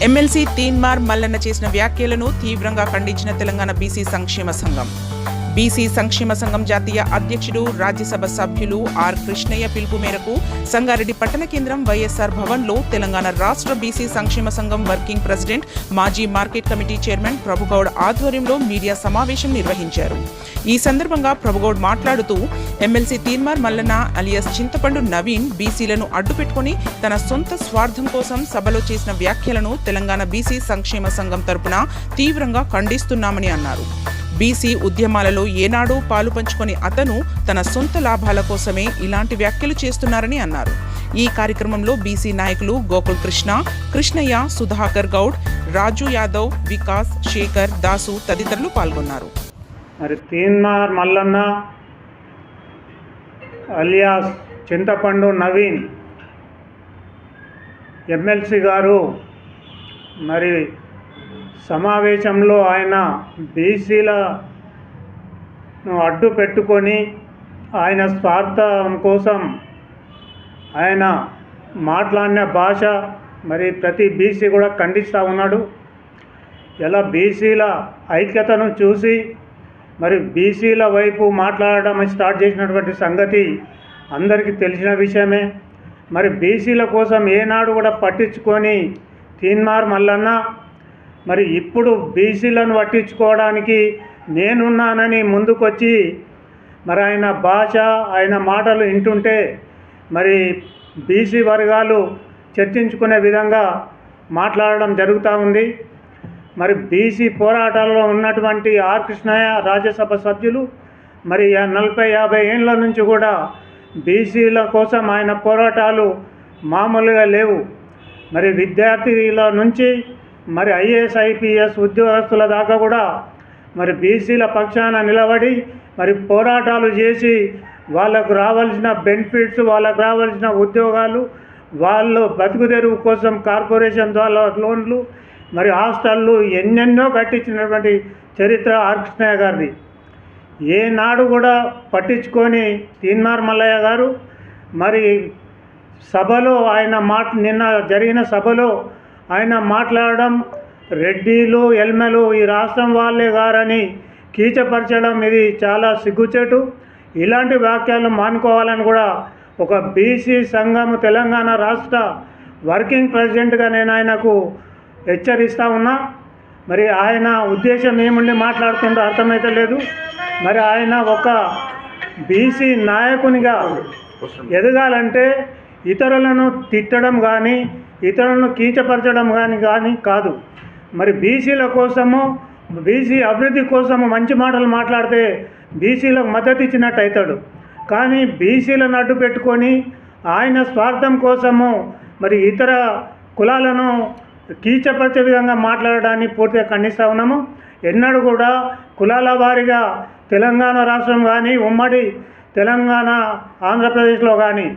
MLC Teenmar Mallanna చేసిన వ్యాఖ్యలను తీవ్రంగా ఖండించిన తెలంగాణ బీసీ సంక్షేమ సంఘం. బీసీ సంక్షేమ సంఘం జాతీయ అధ్యక్షుడు, రాజ్యసభ సభ్యులు ఆర్ కృష్ణయ్య పిలుపు మేరకు సంగారెడ్డి పట్టణ కేంద్రం వైఎస్ఆర్ భవన్లో తెలంగాణ రాష్ట్ర బీసీ సంక్షేమ సంఘం వర్కింగ్ ప్రెసిడెంట్, మాజీ మార్కెట్ కమిటీ చైర్మన్ ప్రభుగౌడ్ ఆధ్వర్యంలో మీడియా సమావేశం నిర్వహించారు. ఈ సందర్భంగా ప్రభుగౌడ్ మాట్లాడుతూ, ఎమ్మెల్సీ తీన్మార్ మల్లన్న అలియాస్ చింతపండు నవీన్ బీసీలను అడ్డుపెట్టుకుని తన సొంత స్వార్థం కోసం సభలో చేసిన వ్యాఖ్యలను తెలంగాణ బీసీ సంక్షేమ సంఘం తరపున తీవ్రంగా ఖండిస్తున్నామని అన్నారు. బీసీ ఉద్యమాలలో ఏనాడూ పాలు పంచుకొని అతను తన సొంత లాభాల కోసమే ఇలాంటి వ్యాఖ్యలు చేస్తున్నారని అన్నారు. ఈ కార్యక్రమంలో బీసీ నాయకులు గోకుల్ కృష్ణ, కృష్ణయ్య, సుధాకర్ గౌడ్, రాజు యాదవ్, వికాస్, శేఖర్, దాసు తదితరులు పాల్గొన్నారు. మరి తీన్మార్ మల్లన్న అలియాస్ చింతపండు నవీన్ ఎమ్మెల్సీ గారు మరి సమావేశంలో ఆయన బీసీలను అడ్డు పెట్టుకొని ఆయన స్వార్థం కోసం ఆయన మాట్లాడిన భాష మరి ప్రతి బీసీ కూడా ఖండిస్తూ ఉన్నాడు. ఇలా బీసీల ఐక్యతను చూసి మరి బీసీల వైపు మాట్లాడడం స్టార్ట్ చేసినటువంటి సంగతి అందరికీ తెలిసిన విషయమే. మరి బీసీల కోసం ఏనాడు కూడా పట్టించుకొని తీన్మార్ మల్లన్న మరి ఇప్పుడు బీసీలను పట్టించుకోవడానికి నేనున్నానని ముందుకొచ్చి మరి ఆయన భాష, ఆయన మాటలు వింటుంటే మరి బీసీ వర్గాలు చర్చించుకునే విధంగా మాట్లాడడం జరుగుతూ ఉంది. మరి బీసీ పోరాటాల్లో ఉన్నటువంటి ఆర్ కృష్ణయ్య రాజ్యసభ సభ్యులు మరి 40-50 ఏళ్ళ నుంచి కూడా బీసీల కోసం ఆయన పోరాటాలు మామూలుగా లేవు. మరి విద్యార్థుల నుంచి మరి ఐఏఎస్, ఐపీఎస్ ఉద్యోగస్తుల దాకా కూడా మరి బీసీల పక్షాన నిలబడి మరి పోరాటాలు చేసి వాళ్ళకు రావాల్సిన బెనిఫిట్స్, వాళ్ళకు రావాల్సిన ఉద్యోగాలు, వాళ్ళు బతుకుదెరువు కోసం కార్పొరేషన్ ద్వారా లోన్లు, మరి హాస్టళ్ళు ఎన్నెన్నో కట్టించినటువంటి చరిత్ర ఆర్ కృష్ణయ్య గారిది. ఏనాడు కూడా పట్టించుకొని తీన్మార్ మల్లయ్య గారు మరి సభలో ఆయన నిన్న జరిగిన సభలో ఆయన మాట్లాడడం, రెడ్డిలు, ఎల్మెలు ఈ రాష్ట్రం వాళ్ళే గారని కీచపరచడం ఇది చాలా సిగ్గుచేటు. ఇలాంటి వాక్యాలు మానుకోవాలని కూడా ఒక బీసీ సంఘం తెలంగాణ రాష్ట్ర వర్కింగ్ ప్రెసిడెంట్గా నేను ఆయనకు హెచ్చరిస్తూ ఉన్నా. మరి ఆయన ఉద్దేశం ఏముండి మాట్లాడుతుందో అర్థమైతే లేదు. మరి ఆయన ఒక బీసీ నాయకునిగా ఎదగాలంటే ఇతరులను తిట్టడం కానీ, ఇతరులను కీచపరచడం కానీ కాదు. మరి బీసీల కోసము, బీసీ అభివృద్ధి కోసము మంచి మాటలు మాట్లాడితే బీసీలకు మద్దతు ఇచ్చినట్టు అవుతాడు. కానీ బీసీలను అడ్డు పెట్టుకొని ఆయన స్వార్థం కోసము మరి ఇతర కులాలను కీచపరిచే విధంగా మాట్లాడడాన్ని పూర్తిగా ఖండిస్తూ ఉన్నాము. ఎన్నడూ కూడా కులాల వారీగా తెలంగాణ రాష్ట్రం కానీ, ఉమ్మడి తెలంగాణ ఆంధ్రప్రదేశ్లో కానీ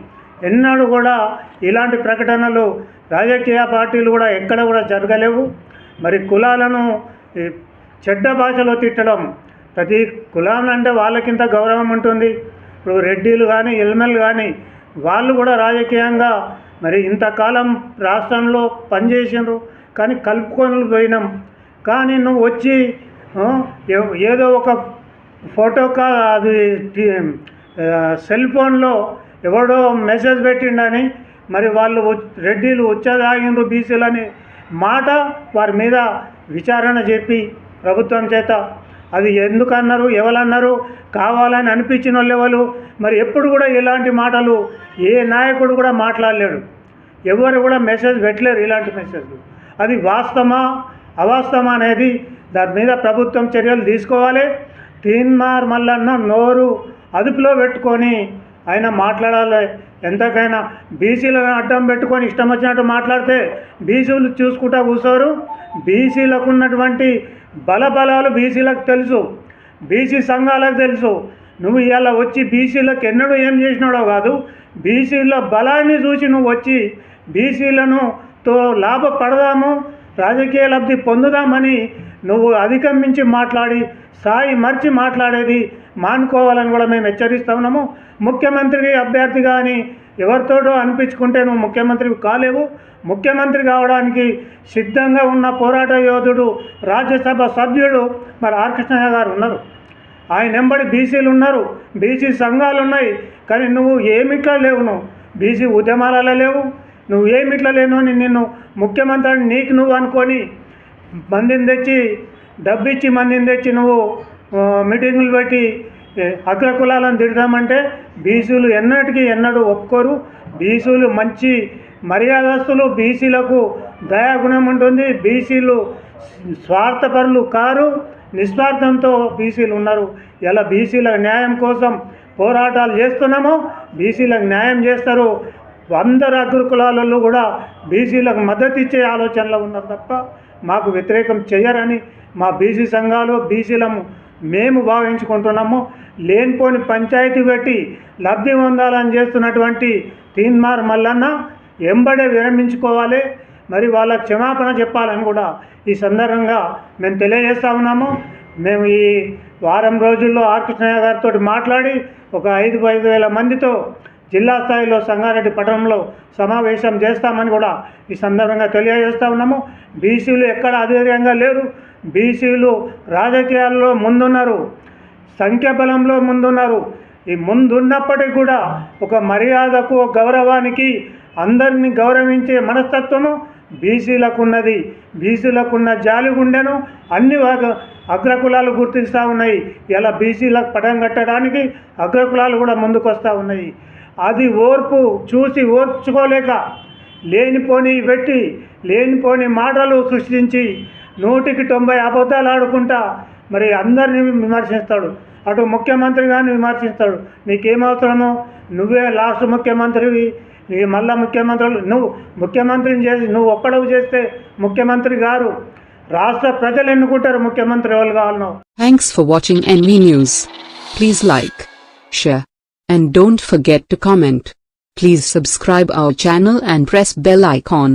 ఎన్నడూ కూడా ఇలాంటి ప్రకటనలు రాజకీయ పార్టీలు కూడా ఎక్కడ కూడా జరగలేవు. మరి కులాలను చెడ్డ భాషలో తిట్టడం, ప్రతి కులం అంటే వాళ్ళకింత గౌరవం ఉంటుంది. ఇప్పుడు రెడ్డిలు కానీ, ఎల్మెలు కానీ వాళ్ళు కూడా రాజకీయంగా మరి ఇంతకాలం రాష్ట్రంలో పనిచేసినారు, కానీ కలుపుకొని పోయినాం. కానీ నువ్వు వచ్చి ఏదో ఒక ఫోటో అది సెల్ ఫోన్లో ఎవడో మెసేజ్ పెట్టిండని మరి వాళ్ళు రెడ్డిలు వచ్చేదాగిండ్రు బీసీలని మాట వారి మీద విచారణ చెప్పి ప్రభుత్వం చేత అది ఎందుకన్నారు, ఎవరన్నారు, కావాలని అనిపించిన వాళ్ళు ఎవరు. మరి ఎప్పుడు కూడా ఇలాంటి మాటలు ఏ నాయకుడు కూడా మాట్లాడలేడు, ఎవరు కూడా మెసేజ్ పెట్టలేరు ఇలాంటి మెసేజ్లు. అది వాస్తవమా అవాస్తవమా అనేది దాని మీద ప్రభుత్వం చర్యలు తీసుకోవాలి. తీన్మార్ మల్లన్న నోరు అదుపులో పెట్టుకొని ఆయన మాట్లాడాలి. ఎంతకైనా బీసీలను అడ్డం పెట్టుకొని ఇష్టం వచ్చినట్టు మాట్లాడితే బీసీలు చూసుకుంటా కూర్చోరు. బీసీలకు ఉన్నటువంటి బలబలాలు బీసీలకు తెలుసు, బీసీ సంఘాలకు తెలుసు. నువ్వు ఇవాళ వచ్చి బీసీలకు ఎన్నడూ ఏం చేసినాడో కాదు, బీసీల బలాన్ని చూసి నువ్వు వచ్చి బీసీలనుతో లాభపడదాము, రాజకీయ లబ్ధి పొందుదామని నువ్వు అధిగమించి మాట్లాడి స్థాయి మర్చి మాట్లాడేది మానుకోవాలని కూడా మేము హెచ్చరిస్తా ఉన్నాము. ముఖ్యమంత్రి అభ్యర్థి కానీ ఎవరితోటో అనిపించుకుంటే నువ్వు ముఖ్యమంత్రి కాలేవు. ముఖ్యమంత్రి కావడానికి సిద్ధంగా ఉన్న పోరాట యోధుడు రాజ్యసభ సభ్యుడు మరి ఆర్ కృష్ణయ్య గారు ఉన్నారు. ఆయన వెంబడి బీసీలు ఉన్నారు, బీసీ సంఘాలు ఉన్నాయి. కానీ నువ్వు ఏమిట్లా లేవు, నువ్వు బీసీ ఉద్యమాలలో లేవు, నువ్వు ఏమిట్లా లేను అని నిన్ను ముఖ్యమంత్రి నీకు నువ్వు అనుకొని మందిని తెచ్చి డబ్బిచ్చి మందిని తెచ్చి నువ్వు మీటింగులు పెట్టి అగ్రకులాలను తిడదామంటే బీసీలు ఎన్నడూ ఒప్పుకోరు. బీసీలు మంచి మర్యాదస్తులు, బీసీలకు దయాగుణం ఉంటుంది. బీసీలు స్వార్థపరులు కారు, నిస్వార్థంతో బీసీలు ఉన్నారు. ఇలా బీసీల న్యాయం కోసం పోరాటాలు చేస్తున్నాము. బీసీలకు న్యాయం చేస్తారు. అందరు అగ్రకులాలలో కూడా బీసీలకు మద్దతు ఇచ్చే ఆలోచనలో ఉన్నారు తప్ప మాకు వ్యతిరేకం చేయరని మా బీసీ సంఘాలు బీసీలము మేము భావించుకుంటున్నాము. లేనిపోని పంచాయతీ పెట్టి లబ్ధి పొందాలని చేస్తున్నటువంటి తీన్మార్ మల్లన్న ఎంబడే విరమించుకోవాలి. మరి వాళ్ళకి క్షమాపణ చెప్పాలని కూడా ఈ సందర్భంగా మేము తెలియజేస్తా ఉన్నాము. మేము ఈ వారం రోజుల్లో ఆర్ కృష్ణయ్య గారితో మాట్లాడి ఒక 5,000 మందితో జిల్లా స్థాయిలో సంగారెడ్డి పట్టణంలో సమావేశం చేస్తామని కూడా ఈ సందర్భంగా తెలియజేస్తూ ఉన్నాము. బీసీలు ఎక్కడ అధైర్యంగా లేరు. బీసీలు రాజకీయాల్లో ముందున్నారు, సంఖ్యాబలంలో ముందున్నారు. ఈ ముందున్నప్పటికీ కూడా ఒక మర్యాదకు, గౌరవానికి, అందరినీ గౌరవించే మనస్తత్వము బీసీలకు ఉన్నది. బీసీలకున్న జాలిగుండెను అన్ని అగ్రకులాలు గుర్తిస్తూ ఉన్నాయి. ఇలా బీసీలకు పటం కట్టడానికి అగ్రకులాలు కూడా ముందుకు వస్తూ ఉన్నాయి. అది ఓర్పు చూసి ఓర్చుకోలేక లేనిపోని పెట్టి లేనిపోని మాటలు సృష్టించి 100కి 90 అబద్ధాలు ఆడుకుంటా మరి అందరినీ విమర్శిస్తాడు. అటు ముఖ్యమంత్రి కానీ విమర్శిస్తాడు. నీకేమవసరమో, నువ్వే లాస్ట్ ముఖ్యమంత్రివి, మళ్ళా ముఖ్యమంత్రులు నువ్వు ముఖ్యమంత్రిని చేసి నువ్వు ఒక్కడవు చేస్తే ముఖ్యమంత్రి గారు రాష్ట్ర ప్రజలు ఎన్నుకుంటారు ముఖ్యమంత్రి వాళ్ళు కావాలను. Thanks for watching NV News. Please like, share, and don't forget to comment. Please subscribe our channel and press bell icon.